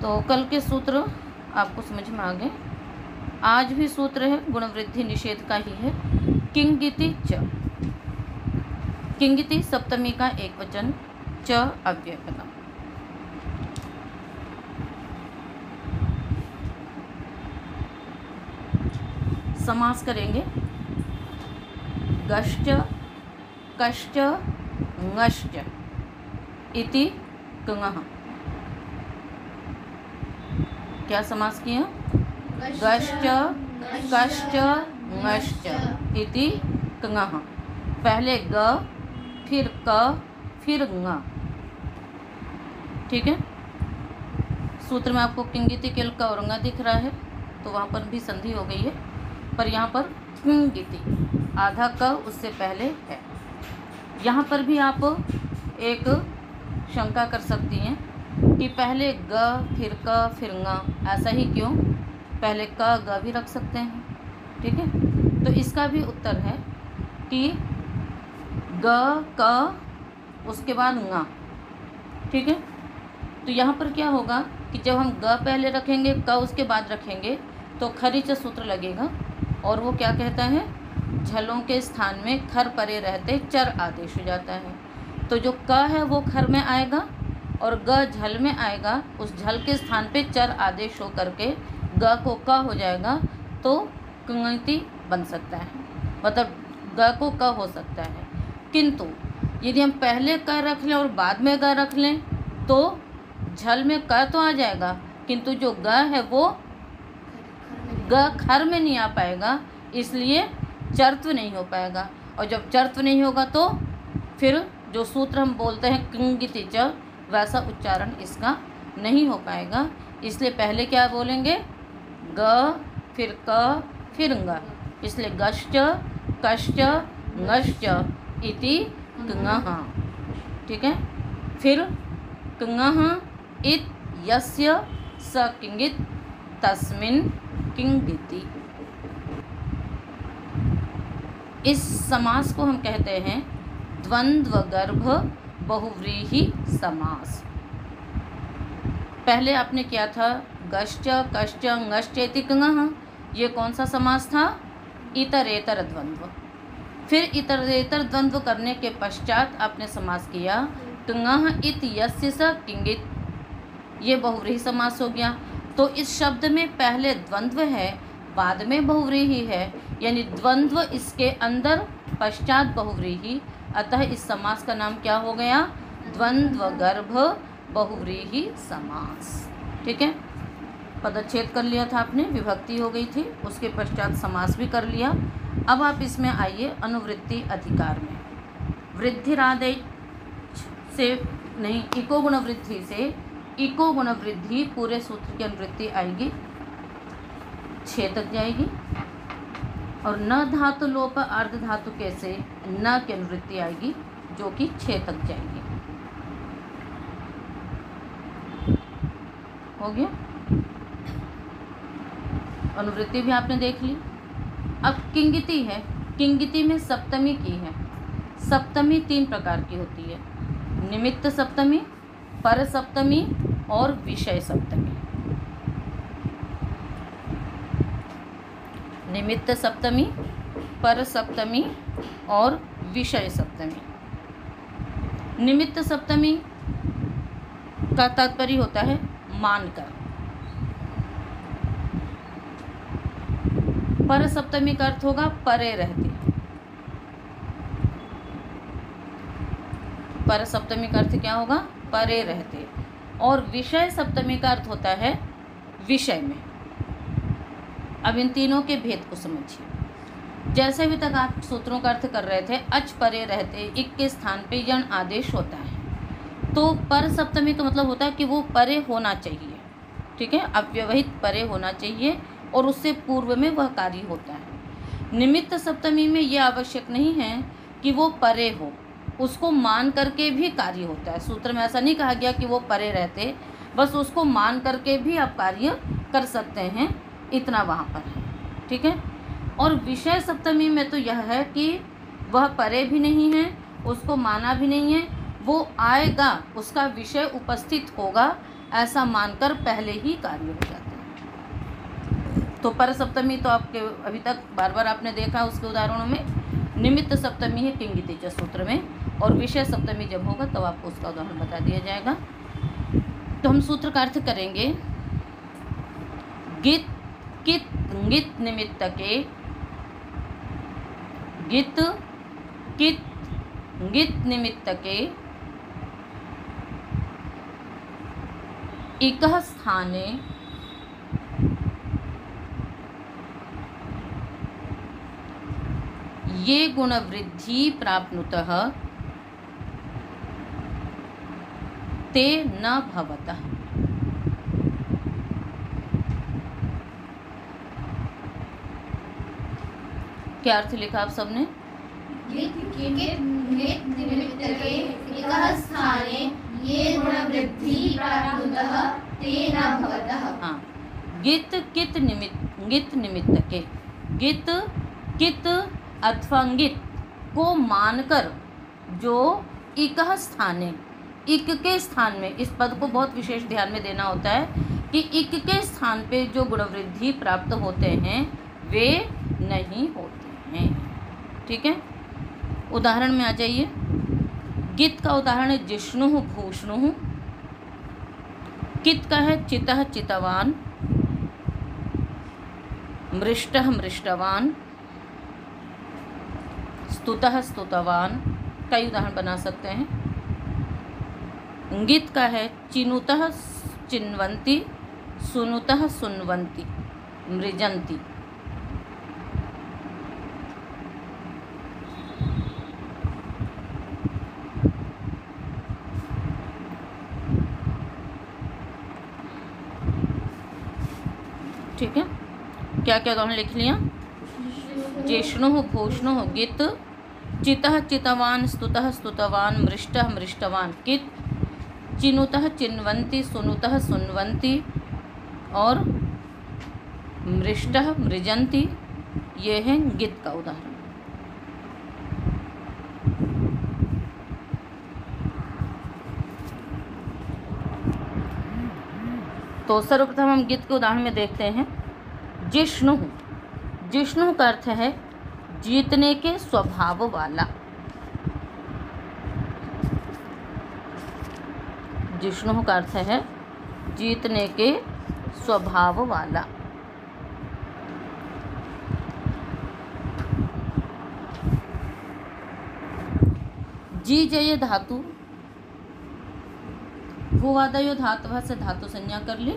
तो कल के सूत्र आपको समझ में आ गए। आज भी सूत्र है गुणवृद्धि निषेध का ही है। किंगिति च, किंगिति सप्तमी का एक वचन, च अव्यय पदम। समास करेंगे। गश्च कश्च ङश्च इति कुङः। क्या समास किया? गश्च कश्च ङश्च इति कुङः। पहले ग, फिर क, फिर ङ। ठीक है। सूत्र में आपको किंगिति केल का और ङ दिख रहा है, तो वहाँ पर भी संधि हो गई है, पर यहाँ पर किंगिति आधा क उससे पहले है। यहाँ पर भी आप एक शंका कर सकती हैं कि पहले ग फिर क फिर ङ, ऐसा ही क्यों? पहले क ग भी रख सकते हैं। ठीक है। तो इसका भी उत्तर है कि ग क उसके बाद ङ। ठीक है। तो यहाँ पर क्या होगा कि जब हम ग पहले रखेंगे क उसके बाद रखेंगे तो खरिच सूत्र लगेगा, और वो क्या कहता है? झलों के स्थान में खर परे रहते चर आदेश हो जाता है। तो जो क है वो खर में आएगा और ग झल में आएगा, उस झल के स्थान पे चर आदेश हो करके ग को क हो जाएगा, तो किंगिति बन सकता है, मतलब ग को क हो सकता है। किंतु यदि हम पहले क रख लें और बाद में ग रख लें तो झल में क तो आ जाएगा, किंतु जो ग है वो ग खर में नहीं आ पाएगा, इसलिए चर्त्व नहीं हो पाएगा। और जब चर्त्व नहीं होगा तो फिर जो सूत्र हम बोलते हैं किंगिति च, वैसा उच्चारण इसका नहीं हो पाएगा। इसलिए पहले क्या बोलेंगे? ग फिर क फिर ङ। इसलिए गश्च कश्च ङश्च इति कुङः। ठीक है। फिर कुङः इत यस्य स किंगित तस्मिन् किंगिति। इस समास को हम कहते हैं द्वंद्व गर्भ बहुव्रीहि समास। पहले आपने किया था गश्च कश्च ङश्च इति कुङः, ये कौन सा समास था? इतरेतर द्वंद्व। फिर इतरेतर द्वंद्व करने के पश्चात आपने समास किया कुङः इत यस्य स किंगित, ये बहुव्रीहि समास हो गया। तो इस शब्द में पहले द्वंद्व है, बाद में बहुव्रीहि है, यानी द्वंद्व इसके अंदर, पश्चात बहुव्रीहि। अतः इस समास का नाम क्या हो गया? द्वंद्व गर्भ बहुव्रीहि समास। ठीक है। पदच्छेद कर लिया था आपने, विभक्ति हो गई थी, उसके पश्चात समास भी कर लिया। अब आप इसमें आइए अनुवृत्ति अधिकार में। वृद्धिरादेश से नहीं, इको गुण वृद्धि से इको गुण वृद्धि पूरे सूत्र की अनुवृत्ति आएगी, 6 तक जाएगी। और न धातु लोप अर्ध धातु के से न की अनुवृत्ति आएगी, जो कि 6 तक जाएगी। हो गया। अनुवृत्ति भी आपने देख ली। अब किंगिति है। किंगिति में सप्तमी की है। सप्तमी 3 प्रकार की होती है, निमित्त सप्तमी, पर सप्तमी और विषय सप्तमी। निमित्त सप्तमी, पर सप्तमी और विषय सप्तमी। निमित्त सप्तमी का तात्पर्य होता है मानकर। पर सप्तमी का अर्थ होगा परे रहते। पर सप्तमी का अर्थ क्या होगा? परे रहते। और विषय सप्तमी का अर्थ होता है विषय में। अब इन तीनों के भेद को समझिए। जैसे अभी तक आप सूत्रों का अर्थ कर रहे थे, अच परे रहते, इक के स्थान पे यण आदेश होता है, तो पर सप्तमी का मतलब होता है कि वो परे होना चाहिए। ठीक है। अव्यवहित परे होना चाहिए और उससे पूर्व में वह कार्य होता है। निमित्त सप्तमी में यह आवश्यक नहीं है कि वो परे हो, उसको मान करके भी कार्य होता है। सूत्र में ऐसा नहीं कहा गया कि वो परे रहते, बस उसको मान करके भी आप कार्य कर सकते हैं, इतना वहाँ पर है। ठीक है। और विषय सप्तमी में तो यह है कि वह परे भी नहीं है, उसको माना भी नहीं है, वो आएगा, उसका विषय उपस्थित होगा, ऐसा मानकर पहले ही कार्य हो जाता है। तो पर सप्तमी तो आपके अभी तक बार बार आपने देखा उसके उदाहरणों में। निमित्त सप्तमी है किंगिति च सूत्र में, और विषय सप्तमी जब होगा तब आपको उसका उदाहरण बता दिया जाएगा। तो हम सूत्र का अर्थ करेंगे। गित कित गित निमित्त के, गित कित गित निमित्त के इकः स्थाने ये गुणवृद्धि प्राप्नुतः ते न भवतः। क्या अर्थ लिखा आप सबने? हाँ, गित कित निमित्त के, गित कित अथवा गित को मानकर जो इकः स्थाने, इक के स्थान में, इस पद को बहुत विशेष ध्यान में देना होता है कि इक के स्थान पे जो गुणवृद्धि प्राप्त होते हैं वे नहीं होते हैं। ठीक है, उदाहरण में आ जाइए। गित का उदाहरण है जिष्णुः भूष्णुः, कित का है चितः चितवान, मृष्टः मृष्टवान, स्तुतः स्तुतवान। कई उदाहरण बना सकते हैं। गित का है चिनुतः चिन्वन्ति, सुनुतः सुन्वन्ति, मृजन्ति। ठीक है, क्या क्या उदाहरण लिख लिया? जिष्णुः भूष्णुः, गित चितः चितवान, स्तुतः स्तुतवान, मृष्टः मृष्टवान, कित चिनुतः चिन्वन्ति, सुनुतः सुन्वन्ति और मृष्टः मृजन्ति। ये है गित का उदाहरण। तो सर्वप्रथम हम गित के उदाहरण में देखते हैं। जिष्णु, जिष्णु का अर्थ है जीतने के स्वभाव वाला। जिष्णु का अर्थ है जीतने के स्वभाव वाला। जी जय धातु, भूवादयो धातुः से धातु संज्ञा कर ले।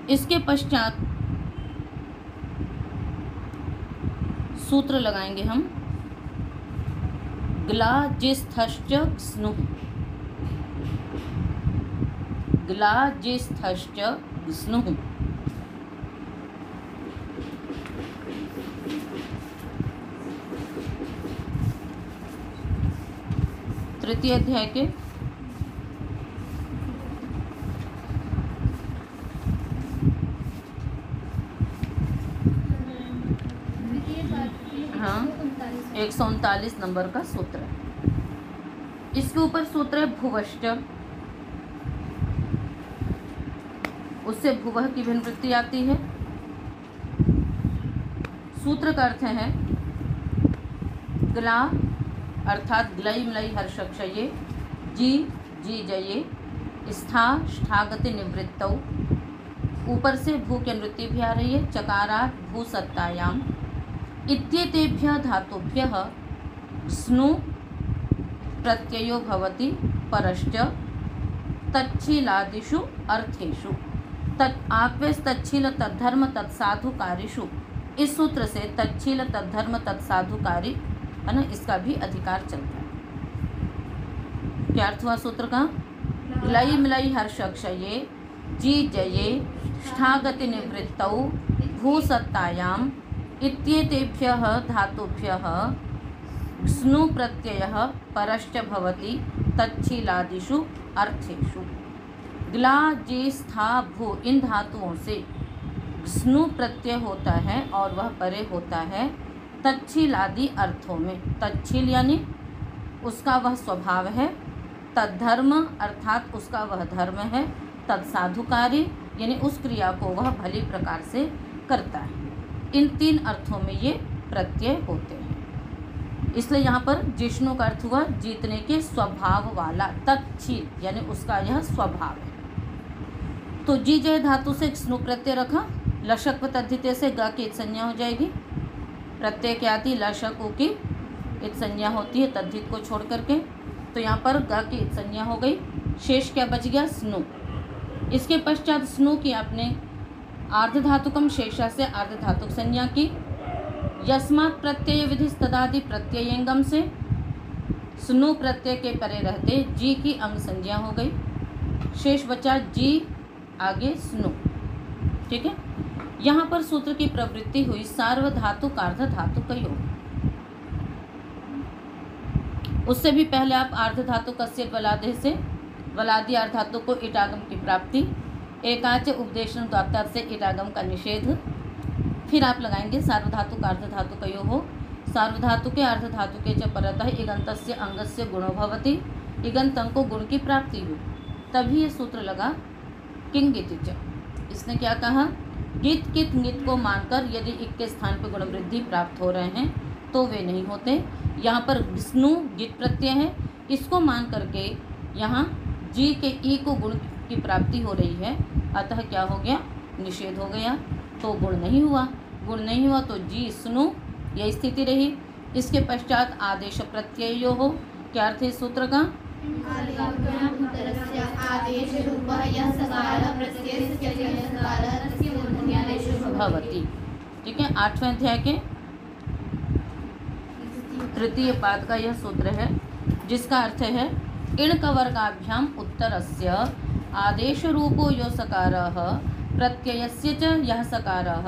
इसके पश्चात सूत्र लगाएंगे हम। ग्ला जिस्थश्च स्नु, ग्ला जिस्थश्च स्नु। तृतीय अध्याय के हाँ 139 नंबर का सूत्र है। इसके ऊपर सूत्र है भुवश्च, उससे भुवः की भिन्न वृत्ति आती है। सूत्र का अर्थ है ग्ला अर्थात ग्लई मलई हर्षक्षये, जी जी जये, स्था ष्ठागति निवृत्तौ। ऊपर से भू की अनुवृत्ति भी आ रही है। चकारात् भू सत्तायाम, इत्येतेभ्यः धातुभ्यः स्नु प्रत्ययो भवति परश्च तच्छीलादिषु अर्थेषु। आक्वेश तच्छील तद्धर्म तत्साधुकारिषु। इस सूत्र से तच्छील तद्धर्म तत्साधुकारी है ना, इसका भी अधिकार चलता है। क्या अर्थ हुआ सूत्र का? लई मलई हर्षक्षये, जी जये, ष्ठागति निवृत्तौ, भूसत्तायाम, इत्येतेभ्यः धातुभ्यः स्नु प्रत्ययः परश्च भवति तच्छीलादिषु अर्थेषु। ग्ला जी स्था भू इन धातुओं से स्नु प्रत्यय होता है और वह परे होता है तच्छीलादि अर्थों में। तच्छील यानी उसका वह स्वभाव है, तद्धर्म अर्थात उसका वह धर्म है, तत्साधुकारी, यानी उस क्रिया को वह भली प्रकार से करता है। इन 3 अर्थों में ये प्रत्यय होते हैं। इसलिए यहाँ पर जिष्णु का अर्थ हुआ जीतने के स्वभाव वाला, तत्शील, यानी उसका यह स्वभाव है। तो जी जय धातु से स्नु प्रत्यय रखा, लशक व तद्धिते से ग की इत संज्ञा हो जाएगी। प्रत्यय क्या आती, लशक उ की इत संज्ञा होती है तद्धित को छोड़ करके, तो यहाँ पर ग की इत संज्ञा हो गई। शेष क्या बच गया, स्नु। इसके पश्चात स्नु की आपने आर्ध धातुकम शेषा से आर्ध धातुक संज्ञा की। यस्मात् प्रत्यय विधि तदादि प्रत्ययंगम से स्नु प्रत्यय के परे रहते जी की अंग संज्ञा हो गई। शेष बचा जी आगे स्नु। ठीक है, यहाँ पर सूत्र की प्रवृत्ति हुई सार्वधातुक आर्ध धातु का योग। उससे भी पहले आप आर्ध धातु कस्य वलादे से वलादी आर्ध धातु को इटागम की प्राप्ति, एकाच उपदेशन द्वात्तात् से इटागम का निषेध। फिर आप लगाएंगे सार्वधातुक आर्ध धातु का योग हो। सार्वधातु के अर्ध धातु के च परतः इगंतस्य अंगस्य गुणो भवति, इगंत अंग को गुण की प्राप्ति हुई, तभी ये सूत्र लगा किंगिति च। इसने क्या कहा, गित कित गित को मानकर यदि इक के स्थान पर गुण वृद्धि प्राप्त हो रहे हैं तो वे नहीं होते। यहाँ पर स्नु गित प्रत्यय है, इसको मान करके यहाँ जी के ई को गुण की प्राप्ति हो रही है, अतः क्या हो गया, निषेध हो गया, तो गुण नहीं हुआ। गुण नहीं हुआ तो जी स्नु यह स्थिति रही। इसके पश्चात आदेश प्रत्यय यो हो। क्या अर्थ है इस सूत्र का, भवति। ठीक है, 8वें अध्याय के तृतीय पाद का यह सूत्र है, जिसका अर्थ है इण कवर्गाभ्याम उत्तरस्य आदेश रूपो यो सकारः प्रत्ययस्य च यह सकारः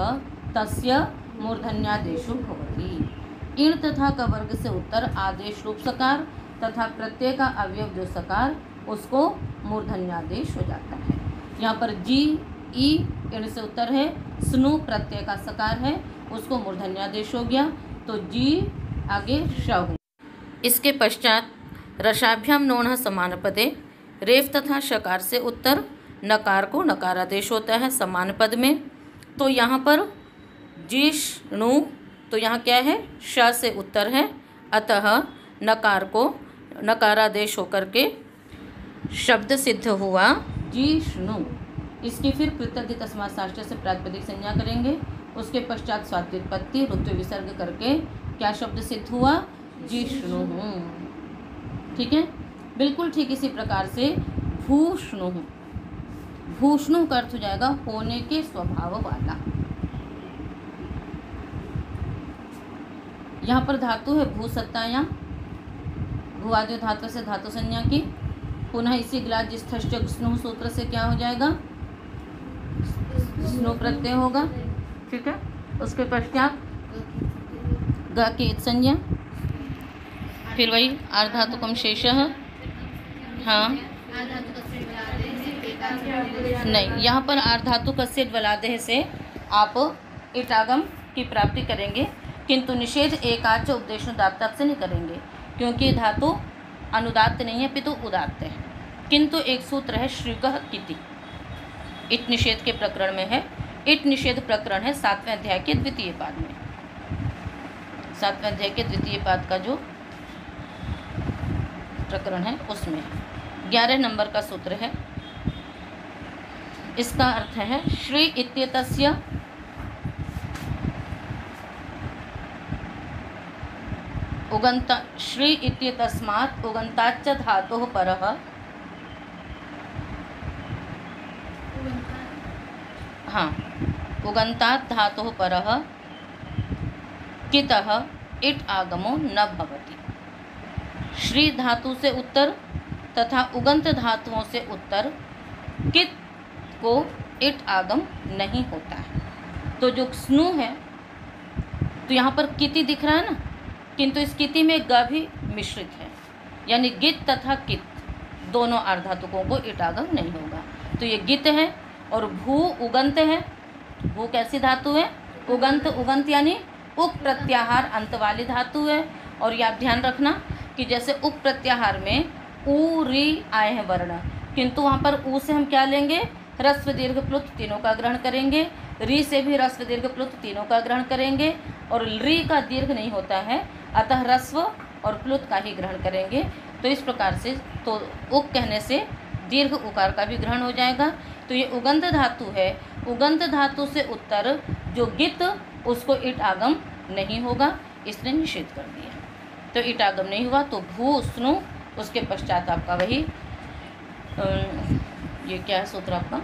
तस्य मूर्धन्यादेशो भवति। इण तथा कवर्ग से उत्तर आदेश रूप सकार तथा प्रत्यय का अवयव जो सकार, उसको मूर्धन्यादेश हो जाता है। यहाँ पर जी ई इण से उत्तर है, स्नु प्रत्यय का सकार है, उसको मूर्धन्यादेश हो गया, तो जी आगे श हो। इसके पश्चात रसाभ्याम नोण समान पदे, रेफ तथा शकार से उत्तर नकार को नकारादेश होता है समान पद में। तो यहाँ पर जिष्णु, तो यहाँ क्या है, श से उत्तर है, अतः नकार को नकारादेश होकर के शब्द सिद्ध हुआ जिष्णु। इसकी फिर कृतज्ञ तस्मात् साष्ट से प्रातिपदिक संज्ञा करेंगे। उसके पश्चात स्वात्युत्पत्ति रुत्व विसर्ग करके क्या शब्द सिद्ध हुआ, जिष्णु। ठीक है, बिल्कुल ठीक इसी प्रकार से भूष्णु। भूष्णु का अर्थ हो जाएगा होने के स्वभाव वाला। यहाँ पर धातु है भूसत्तायाम, भूआदि धातु से धातु संज्ञा की। पुनः इसी ग्लाज स्नु सूत्र से क्या हो जाएगा, स्नु प्रत्यय होगा। ठीक है, उसके पश्चात ग की इत संज्ञा, फिर वही आर्धातुकम शेषः। हाँ नहीं, यहाँ पर आर्धातु कस्य वलादेह से आप इटागम की प्राप्ति करेंगे, किंतु निषेध एकाच उपदेश उदात्त से नहीं करेंगे, क्योंकि धातु अनुदात्त नहीं है पितु उदात्त है। किंतु एक सूत्र है श्रीगह किति, इत निषेध के प्रकरण में है। इत निषेध प्रकरण है 7वें अध्याय के द्वितीय पाद में। 7वें अध्याय के द्वितीय पाद का जो प्रकरण है उसमें 11 नंबर का सूत्र है। इसका अर्थ है श्री इत्येतस्य उगंत श्री इत्येतस्मात् उगंताच्च धातोः परः उगंतात् धातोः परः कितः इट आगमो न भवति। श्री धातु से उत्तर तथा उगंत धातुओं से उत्तर कित को इट आगम नहीं होता है। तो जो स्नु है, तो यहाँ पर किति दिख रहा है ना, किंतु इस किति में ग भी मिश्रित है, यानी गित तथा कित दोनों आर्धातुकों को इट आगम नहीं होगा। तो ये गित है और भू उगंत है। भू कैसी धातु है, उगंत। उगंत यानी उप प्रत्याहार अंत वाली धातु है। और ये आप ध्यान रखना कि जैसे उप प्रत्याहार में उ री आए हैं वर्ण, किंतु वहाँ पर ऊ से हम क्या लेंगे, ह्रस्व दीर्घ प्लुत तीनों का ग्रहण करेंगे। री से भी ह्रस्व दीर्घ प्लुत तीनों का ग्रहण करेंगे, और री का दीर्घ नहीं होता है, अतः ह्रस्व और प्लुत का ही ग्रहण करेंगे। तो इस प्रकार से तो उक कहने से दीर्घ उकार का भी ग्रहण हो जाएगा। तो ये उगंध धातु है, उगंध धातु से उत्तर जो गित, उसको इट आगम नहीं होगा, इसने निषेध कर दिया। तो इट आगम नहीं हुआ, तो भू स्नु, उसके पश्चात आपका वही ये क्या है सूत्र आपका,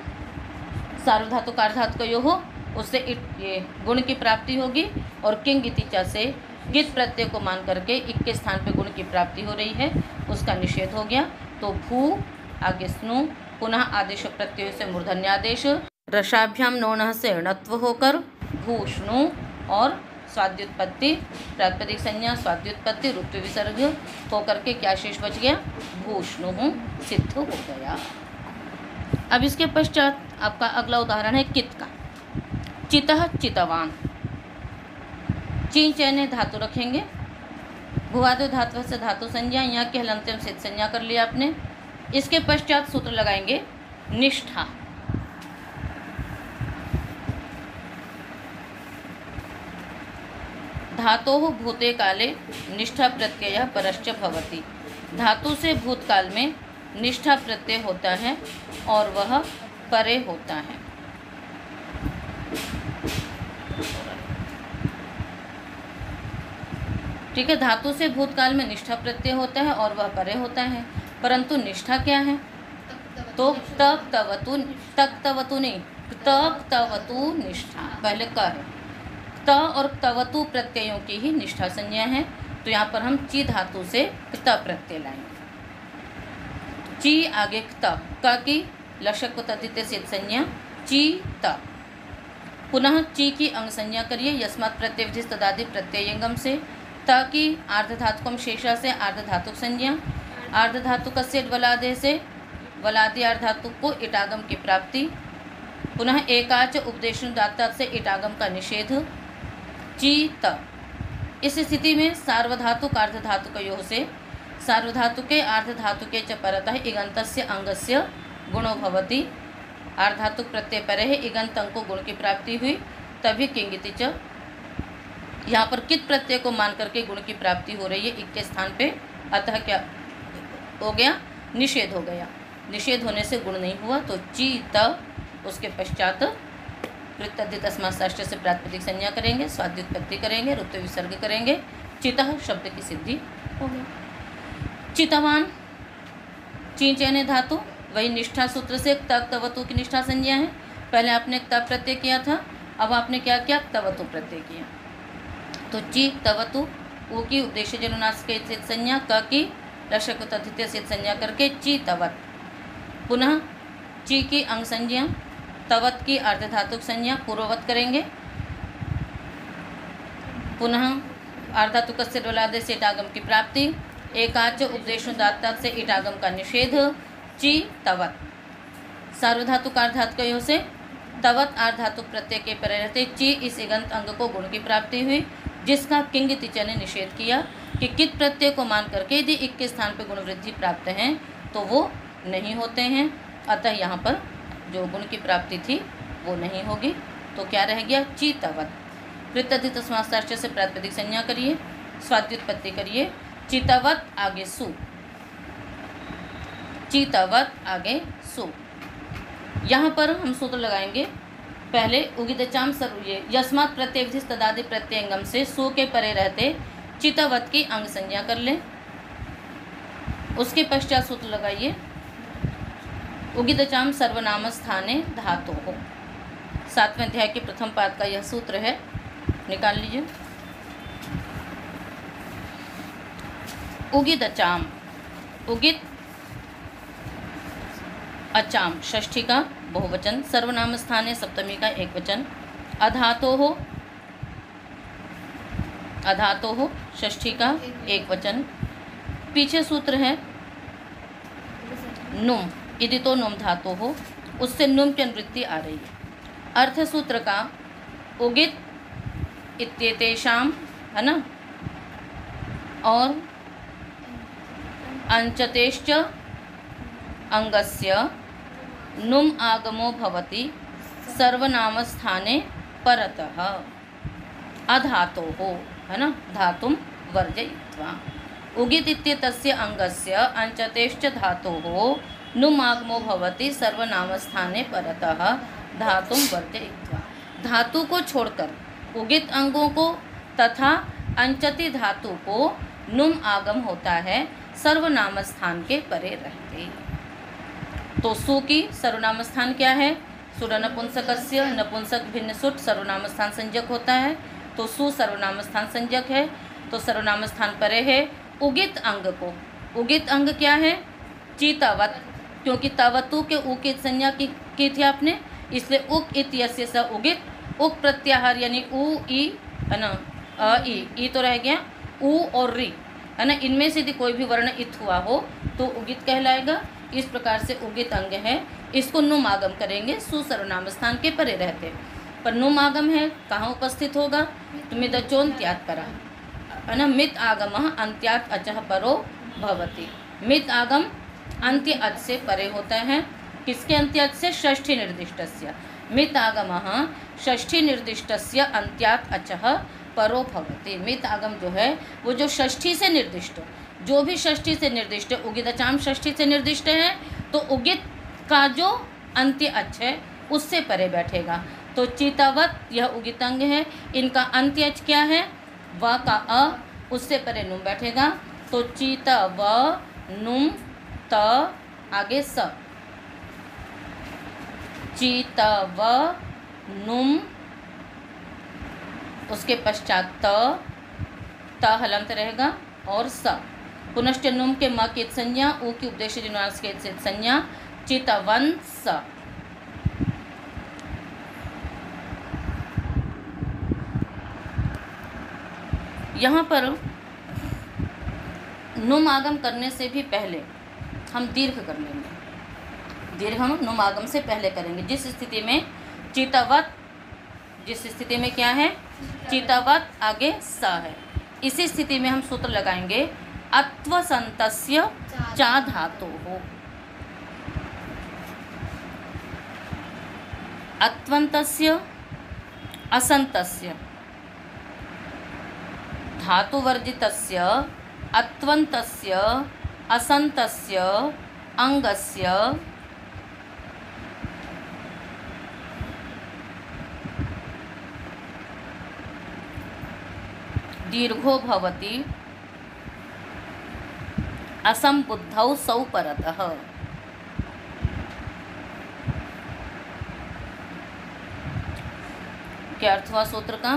सार्वधातु कार्धातु का यो हो, उससे इट ये गुण की प्राप्ति होगी। और किंग इतिचा से गित प्रत्यय को मान करके इक के स्थान पे गुण की प्राप्ति हो रही है, उसका निषेध हो गया। तो भू आगे स्नु, पुनः आदेश प्रत्यय से मूर्धन्यादेश, रसाभ्याम नोनः से णत्व होकर भूष्णु, और स्वाद्युत्पत्ति प्रातिपदिक संज्ञा स्वाद्युत्पत्ति रुत्व विसर्ग होकर के क्या शेष बच गया, भूष्णु सिद्ध हो गया। अब इसके पश्चात आपका अगला उदाहरण है कित का। चितः चितवान, चीन चैने धातु रखेंगे, भुवादो धातु से धातु संज्ञा, यहाँ के हलंत्यम सिद्ध संज्ञा कर लिया आपने। इसके पश्चात सूत्र लगाएंगे निष्ठा। धातोः भूते काले निष्ठा प्रत्यय परश्च भवति। धातु से भूतकाल में निष्ठा प्रत्यय होता है और वह परे होता है। ठीक है, धातु से भूतकाल में निष्ठा प्रत्यय होता है और वह परे होता है, परंतु निष्ठा क्या है, तो तक तवतु नहीं, तक तवतु निष्ठा, पहले क है, त और तवतु प्रत्ययों की ही निष्ठा संज्ञा है। तो यहाँ पर हम ची धातु से क्त प्रत्यय लाएंगे। ची आगे क्त, क की लशक तद्धित सिद्ध संज्ञा ची त। पुनः ची की अंग संज्ञा करिए, यस्मात् प्रत्यय विधि तदादि प्रत्ययंगम से। त की आर्धधातुकम शेषा से आर्धधातुक संज्ञा, आर्धधातुक से वलादे से वलादि आर्धधातुक को इटागम की प्राप्ति। पुनः एकाच उपदेशनुदात्त से इटागम का निषेध। चीत, इस स्थिति में सार्वधातुक आर्धधातुकयोः से सार्वधातुके आर्धधातुके च परतः इगन्तस्य अंगस्य गुणो भवति। आर्धधातुक प्रत्यय परे है, इगंत अंग को गुण की प्राप्ति हुई, तभी किंगिति च। यहाँ पर कित प्रत्यय को मान करके गुण की प्राप्ति हो रही है इक के स्थान पे, अतः क्या हो गया, निषेध हो गया। निषेध होने से गुण नहीं हुआ, तो चीत, उसके पश्चात वृत्तद्धि तस्मात् षष्ठ से प्रातिपदिक संज्ञा करेंगे, स्वाद्युत्पत्ति करेंगे, रुत्व विसर्ग करेंगे, चितः शब्द की सिद्धि हो गई। चितवान, चीन चैने धातु, वही निष्ठा सूत्र से तक तवतु की निष्ठा संज्ञा है। पहले आपने तप प्रत्यय किया था, अब आपने क्या किया, तवतु प्रत्यय किया। तो ची तवतु, ऊ की उद्देश्य जनुनाश के सिद्ध संज्ञा, क की लशक तद्धित सिद्ध संज्ञा करके ची तवत। पुनः ची की अंग संज्ञा, तवत की अर्धधातुक संज्ञा पूर्ववत करेंगे। पुनः अर्धातुक से डोलादे से इटागम की प्राप्ति, एकाच उपदेशनुदात्त से इटागम का निषेध। ची तवत, सार्वधातुक अर्धातुकयों से तवत अर्धातुक प्रत्यय के परे रहते ची इस इगंत अंग को गुण की प्राप्ति हुई, जिसका किंगितिच ने निषेध किया कि कित प्रत्यय को मान करके यदि इक के स्थान पर गुण वृद्धि प्राप्त हैं तो वो नहीं होते हैं, अतः यहाँ पर जो गुण की प्राप्ति थी वो नहीं होगी। तो क्या रह गया, चीतवत। वृत्तद्धि तस्मात् षष्ठ से प्रातिपदिक संज्ञा करिए, स्वाद्युत्पत्ति करिए, चितवत आगे सु, चितवत आगे सु। यहाँ पर हम सूत्र लगाएंगे, पहले उगिदचाम सर्वये यस्मात् प्रत्यय विधि तदादि प्रत्ययंगम से सु के परे रहते चितवत की अंग संज्ञा कर लें। उसके पश्चात सूत्र लगाइए, उगिदचाम सर्वनाम स्थाने धातु हो। 7वें अध्याय के प्रथम पाद का यह सूत्र है, निकाल लीजिए। उगिदचाम, उगित अचाम षष्ठी का बहुवचन, सर्वनाम स्थाने सप्तमी का एक वचन। अधातो हो, अधातो हो षष्ठी का एक वचन। पीछे सूत्र है नुम, यदि तो नुम धातु हो, उससे नुम की अनुवृत्ति आ रही है। अर्थ सूत्र का उगित इत्येतेषाम है ना, और अंचतेश्च अंगस्य नुम आगमो भवति सर्वनामस्थाने परतः अधातोः, है ना, धातुं वर्जयित्वा। उगित इत्येतस्य अंगस्य अंचतेश्च धातोः नुम आगमो भवति सर्वनामस्थाने परतः धातुं वर्जयित्वा। धातु को छोड़कर उगित अंगों को तथा अंचति धातु को नुम आगम होता है सर्वनाम स्थान के परे रहते। तो सु की सर्वनाम स्थान क्या है? सुर नपुंसकस्य, नपुंसक भिन्न सुट सर्वनाम स्थान संज्ञक होता है, तो सु सर्वनाम स्थान संज्ञक है, तो सर्वनाम स्थान परे है। उगित अंग को, उगित अंग क्या है? चीतावत, क्योंकि तवतु के उ की संज्ञा की थी आपने, इसलिए उक इत यस्य स उगित, उक प्रत्याहार यानी उ ई, है ना, अ ई तो रह गया, उ और री, है ना, इनमें से यदि कोई भी वर्ण इत हुआ हो तो उगित कहलाएगा। इस प्रकार से उगित अंग है, इसको नुम आगम करेंगे, सु सर्वनाम स्थान के परे रहते। पर नुम आगम है कहाँ उपस्थित होगा? तो मिदचोन्त्यात् परा, है ना, मित आगम अंत्यात् अचः परो भवति। मित आगम अंत्य अच से परे होता है। किसके अंत्य अच से? षष्ठी निर्दिष्टस्य। मित आगम षष्ठी निर्दिष्टस्य अंत्यात् अचः परो भवति। मित आगम जो है वो जो षष्ठी से निर्दिष्ट, जो भी षष्ठी से निर्दिष्ट, उगित अचाम षष्ठी से निर्दिष्ट है, तो उगित का जो अंत्य अच है उससे परे बैठेगा। तो चितावत यह उगित अंग है, इनका अंत्य अच क्या है? व का अ, उससे परे नुम बैठेगा, तो चिता व नुम त आगे स, चिता व नुम, उसके पश्चात त हलंत रहेगा और स। पुनश्च नुम के म की संज्ञा, उ की उपदेश निवास के संज्ञा, चितवन स। यहाँ पर नुम आगम करने से भी पहले हम दीर्घ कर लेंगे। दीर्घ हम नुम आगम से पहले करेंगे। जिस स्थिति में चितवत, जिस स्थिति में क्या है? चितवत आगे स है, इसी स्थिति में हम सूत्र लगाएंगे अत्वसंतस्य चा धातु हो। अत्वंतस्य असंतस्य धातुवर्जितस्य अत्वंतस्य असंतस्य अंगस्य दीर्घो भवति असंबुद्धौ सौ परतः। क्या अर्थ हुआ सूत्र का?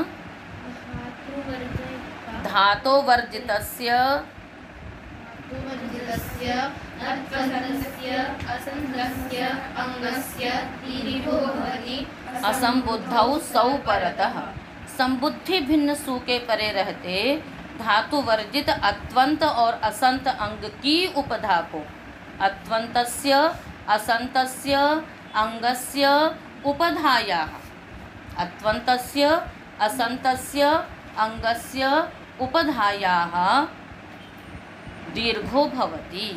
धातो वर्जितस्य असंबुद्धौ सौ परतः। संबुद्धि भिन्न सु के परे रहते धातु वर्जित अत्वंत और असंत अंग की उपधा को अत्वंतस्य असंतस्य अंगस्य उपधायाः, अत्वंतस्य असंतस्य अंगस्य उपधायाः दीर्घो भवति।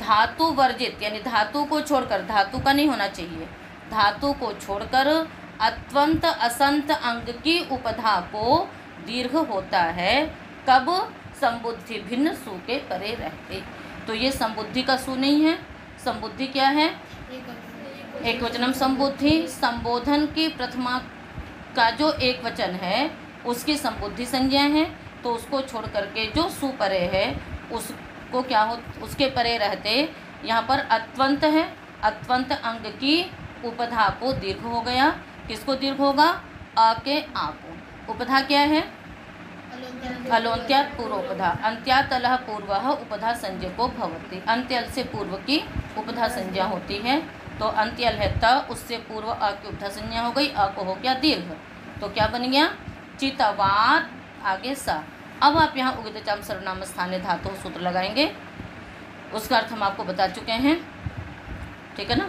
धातु वर्जित यानी धातु को छोड़कर, धातु का नहीं होना चाहिए, धातु को छोड़कर अत्वंत असंत अंग की उपधा को दीर्घ होता है। कब? संबुद्धि भिन्न सु के परे रहते। तो ये संबुद्धि का सु नहीं है। संबुद्धि क्या है? एक वचनम संबुद्धि। संबोधन की प्रथमा का जो एक वचन है उसकी संबुद्धि संज्ञा है, तो उसको छोड़ करके जो सु परे है उसको क्या हो, उसके परे रहते यहाँ पर अत्वंत है, अत्वंत अंग की उपधा को दीर्घ हो गया। किसको दीर्घ होगा? अ के आ को। उपधा क्या है? अलोन्त्यात् पूर्व उपधा। अंत्यात् अलः पूर्वः उपधा संज्ञको भवति। अंत्यल से पूर्व की उपधा संज्ञा होती है, तो अंत्यल है त, उससे पूर्व अ की उपधा संज्ञा हो गई, अ को हो गया दीर्घ, तो क्या बन गया? चितवात आगे सा। अब आप यहाँ उगितचाम सर्वनाम स्थानीय धातु सूत्र लगाएंगे, उसका अर्थ हम आपको बता चुके हैं, ठीक है ना।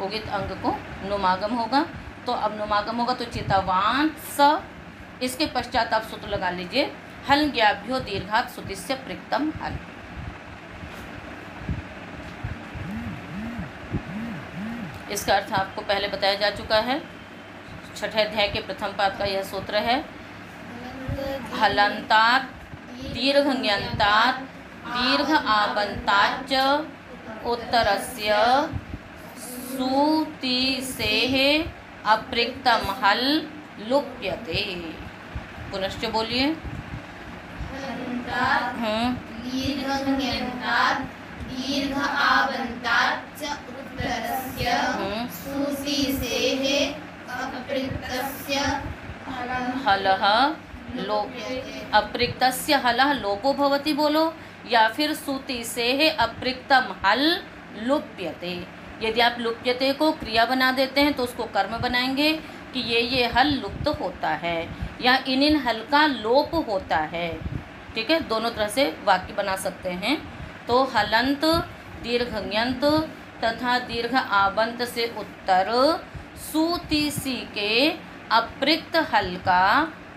उगित अंग को नुमागम होगा, तो अब नुमागम होगा तो चितवांत स। इसके पश्चात आप सूत्र लगा लीजिए हल ज्ञाभ्यो दीर्घात सुतिस्य प्रिक्तम हल। इसका अर्थ आपको पहले बताया जा चुका है। छठे अध्याय के प्रथम पाद का यह सूत्र है। हलंतात् दीर्घज्ञन्तात् दीर्घ आबन्ताच्च उत्तरस्य सुतिसेः अपृक्तम हल लुप्यते। पुनश्च बोलिए। दीर्घ आबन्ताच्च उत्तरस्य सुतिसेः अपृक्तस्य हलः अपृक्तस्य हलः लोपो भवति बोलो, या फिर सुतिसेः अपृक्तम हल लुप्यते। यदि आप लुप्यते को क्रिया बना देते हैं तो उसको कर्म बनाएंगे कि ये हल लुप्त होता है या इन हल का लोप होता है। ठीक है, दोनों तरह से वाक्य बना सकते हैं। तो हलंत दीर्घज्ञंत तथा दीर्घ आबंत से उत्तर सुतिसी के अपृक्त हल का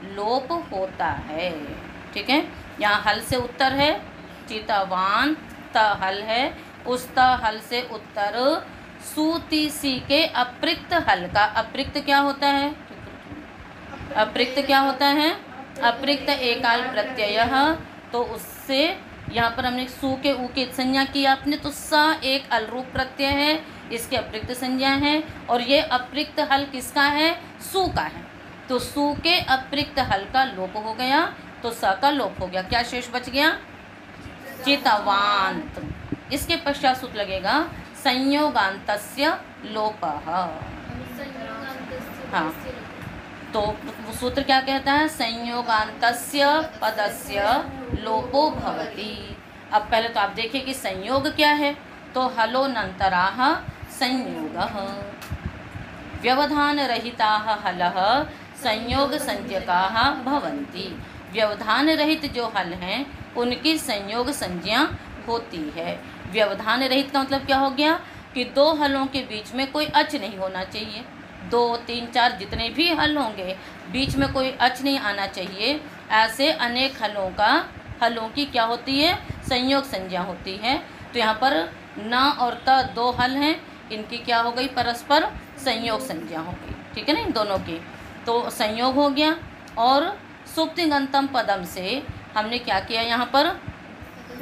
लोप होता है। ठीक है, यहाँ हल से उत्तर है, चितवान त हल है, उस त हल से उत्तर सुतिसी के अपृक्त हल का। अपृक्त क्या होता है? अपृक्त क्या होता है? अपृक्त एकाल प्रत्यय। तो उससे यहाँ पर हमने सु के ऊ की संज्ञा की आपने, तो स एक अलरूप प्रत्यय है, इसके अपृक्त संज्ञा है, और ये अपृक्त हल किसका है? सु का है। तो सु के अपृक्त हल का लोप हो गया, तो स का लोप हो गया। क्या शेष बच गया? चितवांत। इसके पश्चात सूत्र लगेगा संयोगांतस्य लोपः। हाँ, तो सूत्र क्या कहता है? संयोगांतस्य पदस्य लोपो भवति। अब पहले तो आप देखिए कि संयोग क्या है। तो हलोनन्तराः संयोगः, व्यवधान रहिताः हलः संयोग संज्ञकाः भवन्ति। व्यवधान रहित जो हल हैं उनकी संयोग संज्ञा होती है। व्यवधान रहित का मतलब क्या हो गया कि दो हलों के बीच में कोई अच नहीं होना चाहिए। 2, 3, 4 जितने भी हल होंगे बीच में कोई अच नहीं आना चाहिए। ऐसे अनेक हलों की क्या होती है? संयोग संज्ञा होती है। तो यहाँ पर न और त दो हल हैं, इनकी क्या हो गई? परस्पर संयोग संज्ञा हो गई। ठीक है ना, इन दोनों की तो संयोग हो गया। और सुप्तिगंतम पदम से हमने क्या किया? यहाँ पर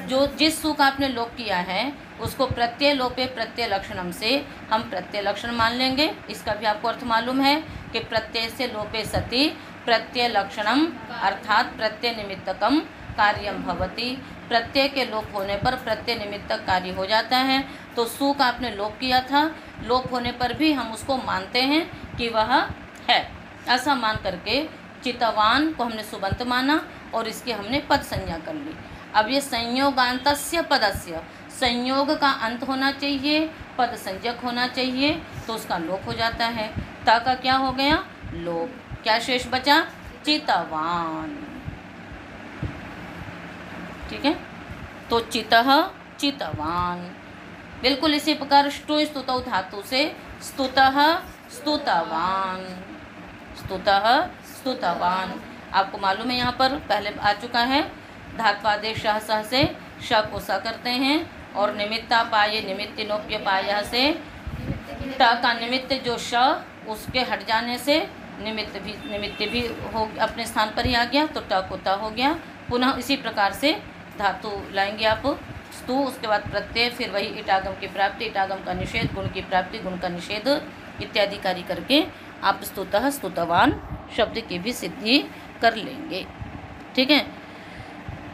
जो जिस सु का आपने लोप किया है उसको प्रत्यय लोपे प्रत्यय लक्षणम से हम प्रत्यय लक्षण मान लेंगे। इसका भी आपको अर्थ मालूम है कि प्रत्यय से लोपे सति प्रत्यय लक्षणम अर्थात प्रत्यय निमित्तकम कार्यम भवति। प्रत्यय के लोप होने पर प्रत्यय निमित्तक कार्य हो जाता है। तो सु का आपने लोप किया था, लोप होने पर भी हम उसको मानते हैं कि वह है। ऐसा मान करके चितवान को हमने सुबंत माना और इसके हमने पद संज्ञा कर ली। अब ये संयोगांतस्य पदस्य, संयोग का अंत होना चाहिए, पद संज्ञक होना चाहिए, तो उसका लोप हो जाता है। ता का क्या हो गया? लोप। क्या शेष बचा? चितवान। ठीक है, तो चितः चितवान। बिल्कुल इसी प्रकार ष्टु स्तुतौ धातु से स्तुतः स्तुतवान, स्तुतः स्तुतवान। आपको मालूम है यहाँ पर पहले आ चुका है, धात्वादेश सह से श को स करते हैं और निमित्ता पाये निमित्तिनोप्य पाया से ट का निमित्त जो श उसके हट जाने से निमित्त भी हो अपने स्थान पर ही आ गया, तो ट को त हो गया। पुनः इसी प्रकार से धातु लाएंगे आप स्तु, उसके बाद प्रत्यय, फिर वही इटागम की प्राप्ति, इटागम का निषेध, गुण की प्राप्ति, गुण का निषेध इत्यादि कार्य करके आप स्तुतः स्तुतवान शब्द की भी सिद्धि कर लेंगे। ठीक है,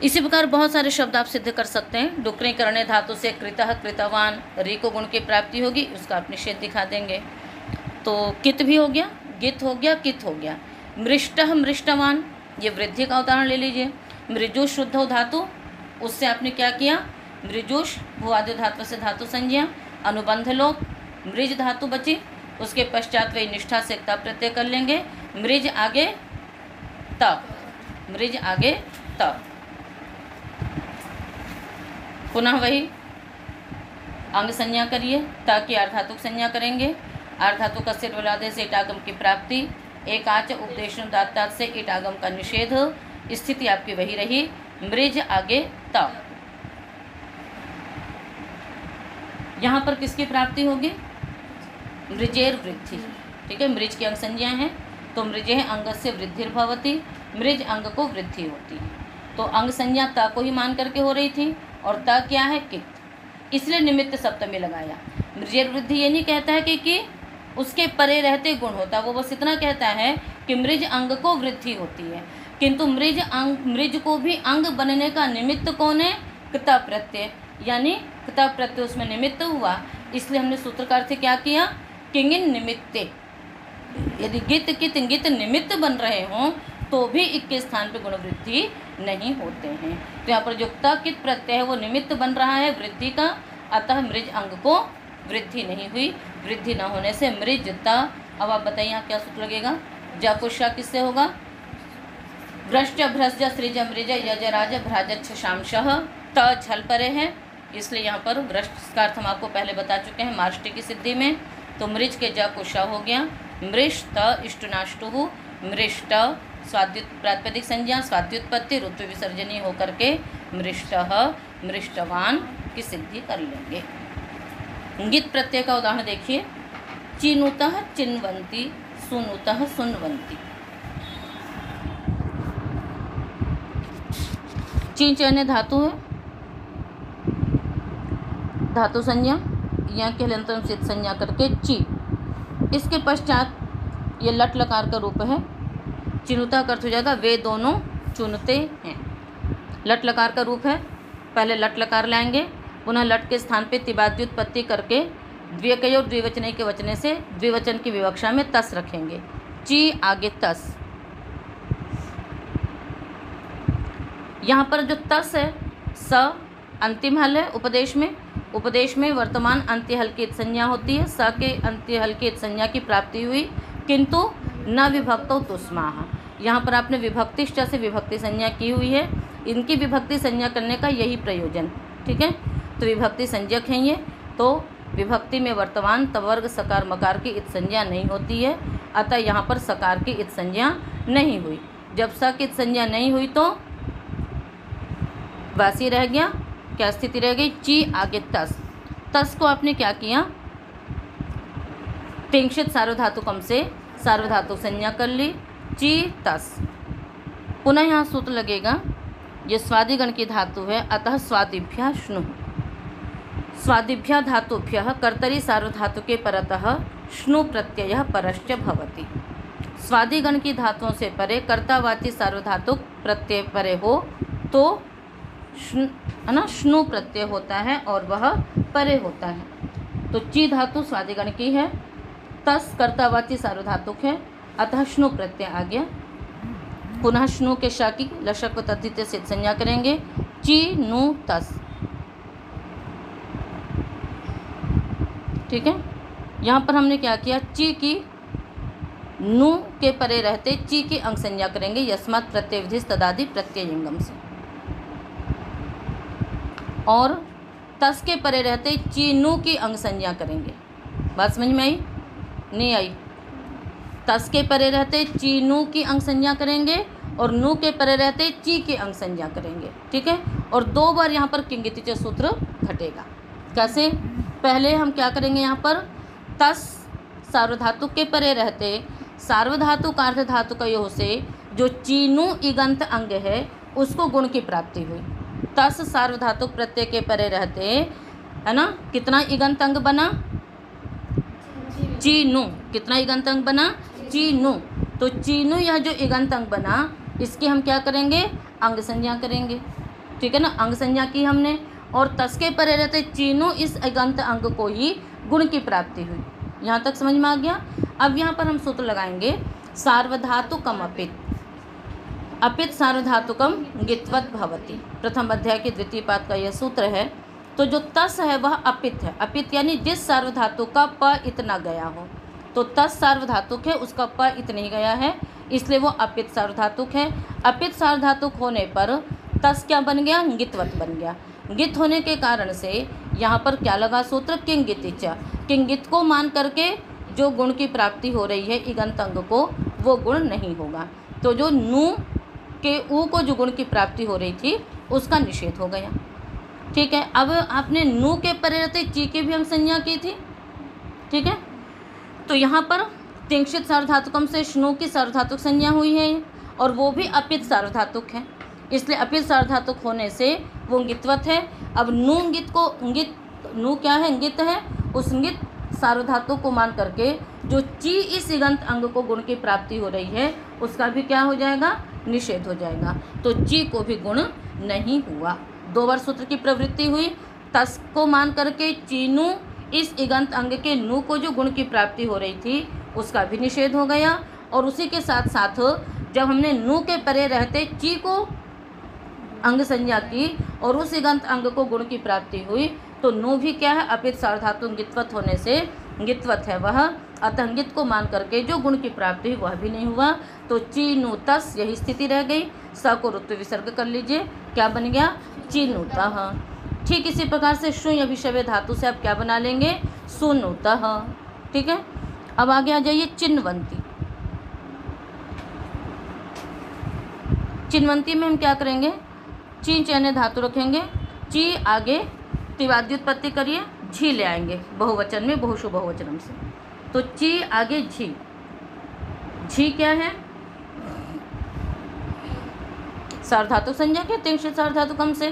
इसी प्रकार बहुत सारे शब्द आप सिद्ध कर सकते हैं। डुकरी करने धातु से कृतः कृतवान, री को गुण की प्राप्ति होगी, उसका आप निषेध दिखा देंगे। तो कित भी हो गया, गित हो गया, कित हो गया। मृष्टः मृष्टवान, ये वृद्धि का उदाहरण ले लीजिए। मृजुष शुद्ध धातु, उससे आपने क्या किया? मृजुष भुआदि धातु से धातु संज्ञा, अनुबंध लोप, मृज धातु बची, उसके पश्चात वही निष्ठा से ता प्रत्यय कर लेंगे। मृज आगे त, मृज आगे त, पुनः वही अंग संज्ञा करिए, ता की अर्धातुक संज्ञा करेंगे। अर्धातुक का सिर विलादे से इटागम की प्राप्ति, एकाच उपदेश दातात से इटागम का निषेध, स्थिति आपकी वही रही। मृज आगे त, यहाँ पर किसकी प्राप्ति होगी? मृजेर वृद्धि। ठीक है, मृज की अंग संज्ञा है, तो मृजे अंगस्य वृद्धिर्भवति, मृज अंग को वृद्धि होती है। तो अंग संज्ञा त को ही मान करके हो रही थी, और त क्या है? कित, इसलिए निमित्त सप्तमी लगाया। मृजेर वृद्धि ये नहीं कहता है कि उसके परे रहते गुण होता, वो बस इतना कहता है कि मृज अंग को वृद्धि होती है, किंतु मृज को भी अंग बनने का निमित्त कौन है? कृता प्रत्यय, यानी कृता प्रत्यय उसमें निमित्त हुआ, इसलिए हमने सूत्रकार से क्या किया? किंगिन निमित्ते। यदि गित कित गित निमित्त बन रहे हों तो भी इक के स्थान पे गुण वृद्धि नहीं होते हैं। तो यहाँ पर जो त कित प्रत्यय है वो निमित्त बन रहा है वृद्धि का, अतः मृज अंग को वृद्धि नहीं हुई। वृद्धि न होने से मृज त। अब आप बताइए यहाँ क्या सूत्र लगेगा? जा को शा किससे होगा? भ्रष्ट भ्रज सृज मृज यज राज भ्राज शामशः। त झल परे है, इसलिए यहाँ पर भ्रष्ट का अर्थ हम आपको पहले बता चुके हैं मार्ष्टि की सिद्धि में। तो मृज के जा को शा हो गया। मृष्ट इष्टनाष्टु, मृष्ट स्वाद्युत प्रातिपदिक संज्ञा, स्वाद्युत्पत्ति ऋतु विसर्जनी होकर के मृष्ट मृष्टवान की सिद्धि कर लेंगे। गित प्रत्यय का उदाहरण देखिए, चिनुतः चिन्वन्ति, सुनुतः सुनवन्ति। चीन चयने धातु है, धातु संज्ञा यहाँ के हलंतरम सिद्ध संज्ञा करके ची। इसके पश्चात ये लट लकार का रूप है। चिनुता का अर्थ हो जाएगा वे दोनों चुनते हैं। लट लकार का रूप है, पहले लट लकार लाएंगे, पुनः लट के स्थान पे तिबाद्युत्पत्ति करके द्विकय और द्विवचन के वचने से द्विवचन की विवक्षा में तस रखेंगे। ची आगे तस। यहाँ पर जो तस है स अंतिम हल है उपदेश में। उपदेश में वर्तमान अंत्य हल की संज्ञा होती है। स के अंत्य हल की संज्ञा की प्राप्ति हुई, किंतु न विभक्तो तुस्माह। यहाँ पर आपने विभक्तिष्ठ से विभक्ति संज्ञा की हुई है। इनकी विभक्ति संज्ञा करने का यही प्रयोजन। ठीक है, तो विभक्ति संज्ञक हैं ये। तो विभक्ति में वर्तमान तवर्ग सकार मकार की इत संज्ञा नहीं होती है, अतः यहाँ पर सकार की इत संज्ञा नहीं हुई। जब स की इत संज्ञा नहीं हुई तो वासी रह गया। क्या स्थिति रह गई? ची आगे तस। तस को आपने क्या किया? तिंक्षित सार्वधातुकम से सार्वधातुक संज्ञा कर ली, ची तस। पुनः यहाँ सूत्र लगेगा, ये स्वादिगण की धातु है, अतः स्वादिभ्य श्नु। स्वादिभ्य धातुभ्य कर्तरी सार्वधातु के परतः श्नु प्रत्यय परश्च भवति। स्वादिगण की धातुओं से परे कर्तावाची सार्वधातुक प्रत्यय परे हो तो है ना, श्नु प्रत्यय होता है और वह परे होता है। तो ची धातु स्वादिगण की है, तस कर्तावाची सार्वधातुक है, अतः श्नु प्रत्यय आ गया। पुनः श्नु के शा की लशक व तद्धित से संज्ञा करेंगे, ची नु तस। ठीक है, यहाँ पर हमने क्या किया? ची की नु के परे रहते ची की अंग संज्ञा करेंगे यस्मात् प्रत्यय विधि तदादि प्रत्ययंगम से, और तस के परे रहते चीनू की अंग संज्ञा करेंगे। बात समझ में आई? नहीं आई? तस के परे रहते चीनू की अंग संज्ञा करेंगे और नू के परे रहते ची की अंग संज्ञा करेंगे। ठीक है, और दो बार यहाँ पर किंगितिच सूत्र घटेगा। कैसे? पहले हम क्या करेंगे? यहाँ पर तस सार्वधातुक के परे रहते सार्वधातुक अर्धधातुक योग से जो चीनू इगंत अंग है उसको गुण की प्राप्ति हुई। तस सार्वधातुक प्रत्यय के परे रहते है ना, कितना इगंत अंग बना? चीनू। कितना इगंत अंग बना? चीनू। तो चीनू यह जो इगंत अंग बना इसकी हम क्या करेंगे? अंग संज्ञा करेंगे। ठीक है ना, अंग संज्ञा की हमने, और तस के परे रहते चीनू इस इगंत अंग को ही गुण की प्राप्ति हुई। यहाँ तक समझ में आ गया? अब यहाँ पर हम सूत्र लगाएंगे, सार्वधातुकम अपित, अपित सार्वधातुकम गित्वत भवति। प्रथम अध्याय के द्वितीय पाद का यह सूत्र है। तो जो तस है वह अपित है। अपित यानी जिस सार्वधातु का प इतना गया हो, तो तस सार्वधातुक है, उसका प इतना ही गया है, इसलिए वो अपित सार्वधातुक है। अपित सार्वधातुक होने पर तस क्या बन गया? गित्वत बन गया। गित होने के कारण से यहाँ पर क्या लगा सूत्र? किंगितिच। किंगित को मान करके जो गुण की प्राप्ति हो रही है इगंत अंग को, वो गुण नहीं होगा। तो जो नू के ऊ को जो गुण की प्राप्ति हो रही थी उसका निषेध हो गया। ठीक है, अब आपने नू के परे रहते ची की भी हम संज्ञा की थी। ठीक है, तो यहाँ पर तिंक्षित सार्वधातुकम से श्नु की सार्वधातुक संज्ञा हुई है और वो भी अपित सार्वधातुक है, इसलिए अपित सार्वधातुक होने से वो ङित्वत है। अब नु क्या है, ङित है। उस ङित सार्वधातुक को मान करके जो ची इस इगंत अंग को गुण की प्राप्ति हो रही है उसका भी क्या हो जाएगा, निषेध हो जाएगा। तो ची को भी गुण नहीं हुआ। 2 बार सूत्र की प्रवृत्ति हुई। तस को मान करके चीनु इस इगंत अंग के नु को जो गुण की प्राप्ति हो रही थी उसका भी निषेध हो गया। और उसी के साथ साथ जब हमने नु के परे रहते ची को अंग संज्ञा की और उस इगंत अंग को गुण की प्राप्ति हुई तो नु भी क्या है, अपित सार्वधातुक ङित्वत होने से ङित्वत है वह, अतः ङित को मान करके जो गुण की प्राप्ति हुई वह भी नहीं हुआ। तो ची नु तस यही स्थिति रह गई। स को ऋत्व विसर्ग कर लीजिए, क्या बन गया, चिनुतः। ठीक इसी प्रकार से शुय अभिशव्य धातु से आप क्या बना लेंगे, सुनुतः। ठीक है, अब आगे आ जाइए चिन्वंती। चिन्वंती में हम क्या करेंगे, ची चैन्य धातु रखेंगे, ची आगे त्रिवाद्य उत्पत्ति करिए, झी ले आएंगे बहुवचन में बहुशु बहुवचनम से। तो ची आगे झी, झी क्या है, सार्वधातुक संज्ञा के तिंक्षित सार्वधातुकम से।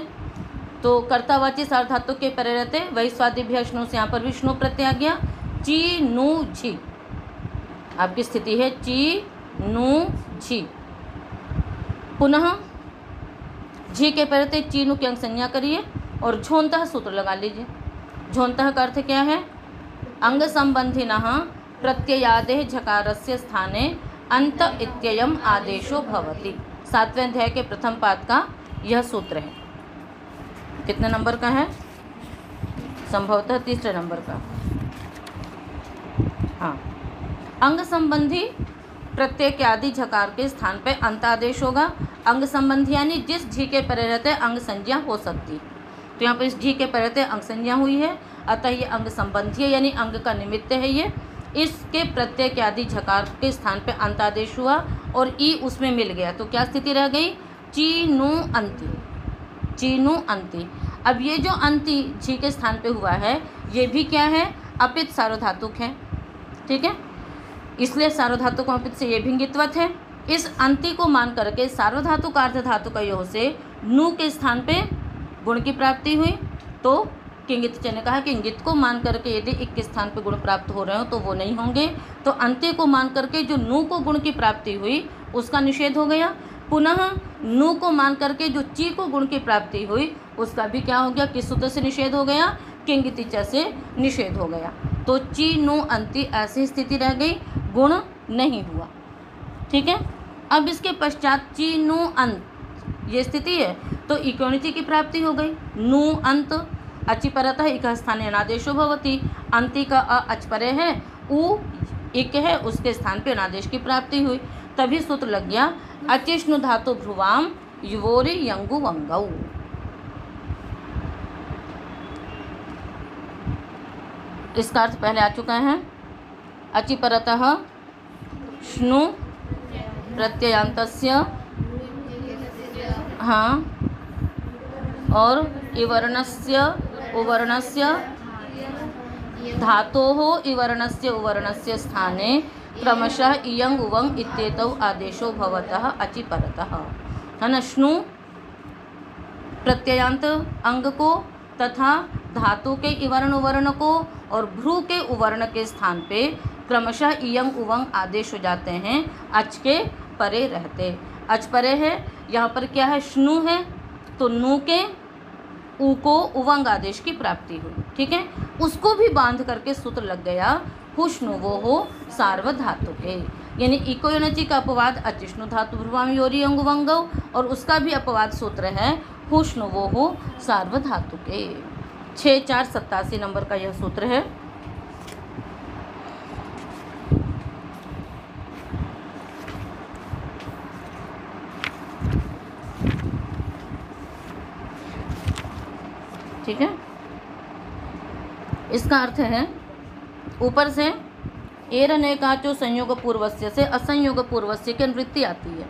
तो कर्तावाची सार्वधातुक के परे रहते वही स्वादिभ्य श्नु से यहाँ पर भी श्नु प्रत्यय आ गया। ची नु झी आपकी स्थिति है, ची नु झी। पुनः झी के परे रहते ची नु की अंग संज्ञा करिए और झोंतः सूत्र लगा लीजिए। झोंतः का अर्थ क्या है, अंग संबंधिनः प्रत्ययादेः झकारस्य स्थाने अंत इत्ययम् आदेशो भवति। 7वें अध्याय के प्रथम पाद का यह सूत्र है। कितने नंबर का है, संभवतः 3रे नंबर का। हाँ, अंग संबंधी प्रत्यय के आदि झकार के स्थान पे अंत आदेश होगा। अंग संबंधी यानी जिस झी के परे रहते अंग संज्ञा हो सकती। तो यहाँ पर इस झी के परे रहते अंग संज्ञा हुई है, अतः ये अंग संबंधी है यानी अंग का निमित्त है ये। इसके प्रत्यय के आदि झकार के स्थान पे अंत आदेश हुआ और ई उसमें मिल गया, तो क्या स्थिति रह गई, चीनु अंति, चीनु अंति। अब ये जो अंति झी के स्थान पे हुआ है ये भी क्या है, अपित सार्वधातुक है। ठीक है, इसलिए सार्वधातुक अपित से ये भी ङित्वत है। इस अंति को मान करके सार्वधातुक अर्धधातुक योग से नु के स्थान पे गुण की प्राप्ति हुई। तो किंगित ने कहा कि ङित को मान करके यदि एक के स्थान पे गुण प्राप्त हो रहे हो तो वो नहीं होंगे। तो अंत्य को मान करके जो नु को गुण की प्राप्ति हुई उसका निषेध हो गया। पुनः नु को मान करके जो ची को गुण की प्राप्ति हुई उसका भी क्या हो गया, किस सूत्र से निषेध हो गया, किंगित च से निषेध हो गया। तो ची नु अंति ऐसी स्थिति रह गई, गुण नहीं हुआ। ठीक है, अब इसके पश्चात ची नु अंत ये स्थिति है तो इकोनिति की प्राप्ति हो गई। नु अंत अचिपरतः इक स्थाने अनादेशो भवति। अंति का अचपरे है, उ इक है, उसके स्थान पे अनादेश की प्राप्ति हुई। तभी सूत्र लग गया अचिष्णु धातु भ्रुवाम युवोरि यंगु वंगौ। इसका अर्थ पहले आ चुका है, अचिपरतः श्नु प्रत्ययांतस्य, हाँ, और इवर्णस्य उवर्णस्य धातोः इवर्णस्य उवर्णस्य स्थाने क्रमशः इयंग उवंग इत्येतौ आदेशो भवतः अचिपरतः। है ना, श्नु प्रत्ययांत अंग को तथा धातु के इवर्ण उवर्ण को और भ्रू के उवर्ण के स्थान पे क्रमशः इयंग उवंग आदेश हो जाते हैं, अच के परे रहते। अच परे है, यहाँ पर क्या है, श्नु है, तो नु के उ को उवंग आदेश की प्राप्ति हुई। ठीक है, उसको भी बांध करके सूत्र लग गया हुष्णु वो हो सार्वधातु के, यानी इको योनची का अपवाद अचिष्णु धातु भ्रुवाम योरि अंग वंगौ, और उसका भी अपवाद सूत्र है हुष्णु वो हो सार्वधातु के। 6487 नंबर का यह सूत्र है। ठीक है, इसका अर्थ है ऊपर से एर अनेकाचो संयोग पूर्वस्य से असंयोग पूर्वस्य की अनुवृत्ति आती है।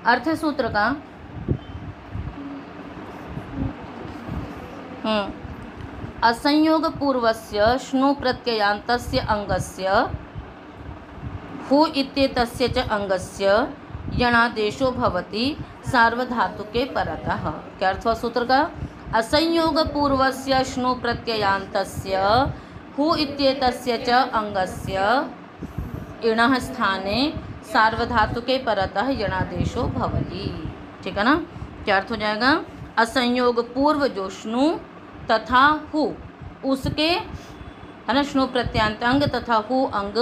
अर्थ है सूत्र का असंयोग पूर्वस्य श्नु प्रत्ययांतस्य अंगस्य हु इत्येतस्य च अंगस्य यणादेशो भवति सार्वधातुके परतः। क्या अर्थ हुआ सूत्र का? असंयोग पूर्वस्य श्नु प्रत्ययान्तस्य हु इत्येतस्य च अंगस्य इणः स्थाने सार्वधातुके परतः यणादेशो भवति। ठीक है ना? क्या अर्थ हो जाएगा? असंयोग पूर्व जो श्नु तथा हु उसके, है ना, श्नु प्रत्यांत अंग तथा हु अंग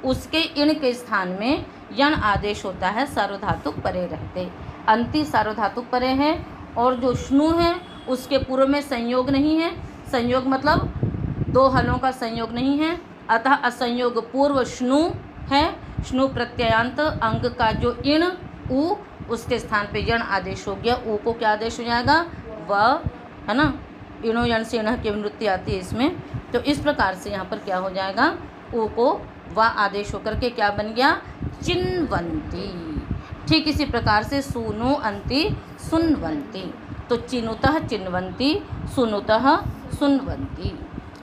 उसके इण के स्थान में यण आदेश होता है सार्वधातुक परे रहते। अंति सार्वधातुक परे है और जो श्नु है उसके पूर्व में संयोग नहीं है। संयोग मतलब दो हलों का संयोग नहीं है, अतः असंयोग पूर्व श्नु है। श्नु प्रत्ययांत अंग का जो इण उ उसके स्थान पे यण आदेश हो गया। उ को क्या आदेश हो जाएगा? व, है ना, इणो यण से इण की वृत्ति आती है इसमें। तो इस प्रकार से यहाँ पर क्या हो जाएगा? उ को व आदेश होकर के क्या बन गया? चिन्वन्ति। ठीक इसी प्रकार से सुनु अंति सुनवंती, तो चिनुतः चिन्वन्ति, सुनुतः सुनवंती।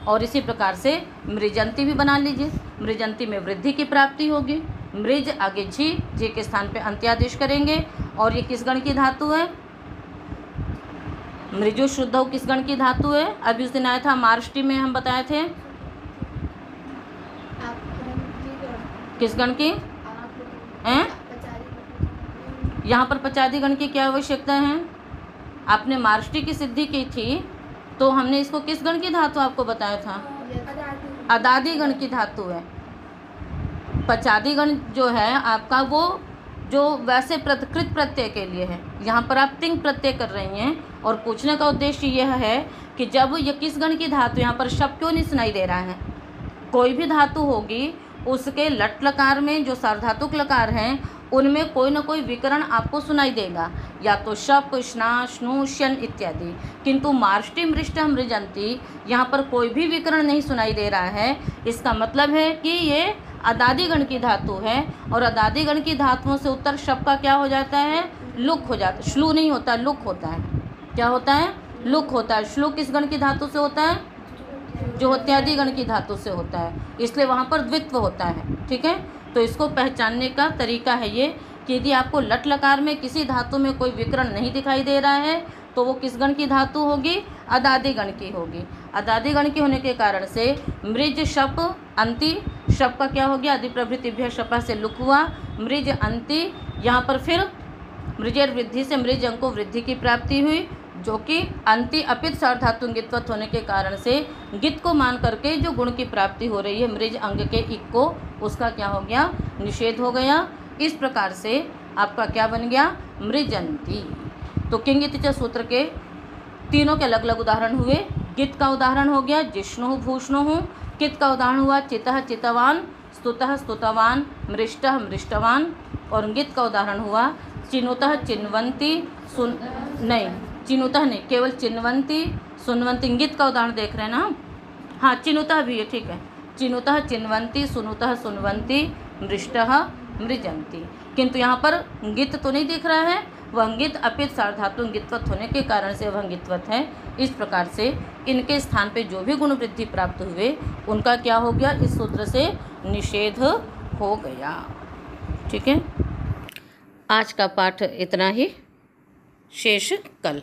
और इसी प्रकार से मृजंती भी बना लीजिए। मृजंती में वृद्धि की प्राप्ति होगी। मृज आगे जी के स्थान पे अंत्यादेश करेंगे। और ये किस गण की धातु है? मृजु शुद्ध किस गण की धातु है? अभी उस दिन आया था मार्ष्टी में, हम बताए थे किस गण की हैं? यहाँ पर पचादी गण की क्या आवश्यकता है? आपने मार्ष्टी की सिद्धि की थी तो हमने इसको किस गण की धातु आपको बताया था? अदादी गण की धातु है। पचादी गण जो है आपका वो जो वैसे कृत प्रत्यय के लिए है। यहाँ पर आप तिंग प्रत्यय कर रही हैं और पूछने का उद्देश्य यह है कि जब ये किस गण की धातु, यहाँ पर शब्द क्यों नहीं सुनाई दे रहा है? कोई भी धातु होगी उसके लट लकार में जो सार्वधातुक लकार हैं उनमें कोई ना कोई विकरण आपको सुनाई देगा, या तो शप, स्ना, श्नु, शन इत्यादि। किंतु मार्ष्टी, मृष्ट, मृजंती यहाँ पर कोई भी विकरण नहीं सुनाई दे रहा है। इसका मतलब है कि ये अदादी गण की धातु है और अदादी गण की धातुओं से उत्तर शप का क्या हो जाता है? लुक हो जाता है। श्लू नहीं होता, लुक होता है। क्या होता है? लुक होता है। श्लू किस गण की धातु से होता है? जो होत्यादि गण की धातु से होता है, इसलिए वहाँ पर द्वित्व होता है। ठीक है, तो इसको पहचानने का तरीका है ये कि यदि आपको लट लकार में किसी धातु में कोई विकरण नहीं दिखाई दे रहा है तो वो किस गण की धातु होगी? अदादी गण की होगी। अदादी गण की होने के कारण से मृज शप अंति, शप का क्या हो गया? अधिप्रभृतिभ्य शपा से लुक हुआ। मृज अंति, यहाँ पर फिर मृजेर वृद्धि से मृज अंग को वृद्धि की प्राप्ति हुई, जो कि अंति अपित सार्वधातु गित्वत होने के कारण से गित को मान करके जो गुण की प्राप्ति हो रही है मृज अंग के इक को, उसका क्या हो गया? निषेध हो गया। इस प्रकार से आपका क्या बन गया? मृजंती। तो किंगिति च सूत्र के तीनों के अलग अलग उदाहरण हुए। गित का उदाहरण हो गया जिष्णु भूष्णु। कित का उदाहरण हुआ चितः चितवान, स्तुतः स्तुतवान, मृष्टः मृष्टवान। और गित का उदाहरण हुआ चिनुतः चिन्वंती, चिनुतः नहीं, केवल चिन्वंती, सुनवंती। गित का उदाहरण देख रहे हैं ना? हाँ, चिनुतः भी है, ठीक है। चिनुतः चिन्वंती, सुनुतः सुनवंती, मृष्टः मृजंती। किंतु यहाँ पर गित तो नहीं दिख रहा है, वह गित अपित सार्वधातु गित्वत होने के कारण से वह गित्वत है। इस प्रकार से इनके स्थान पे जो भी गुण वृद्धि प्राप्त हुए उनका क्या हो गया? इस सूत्र से निषेध हो गया। ठीक है, आज का पाठ इतना ही, शेष कल।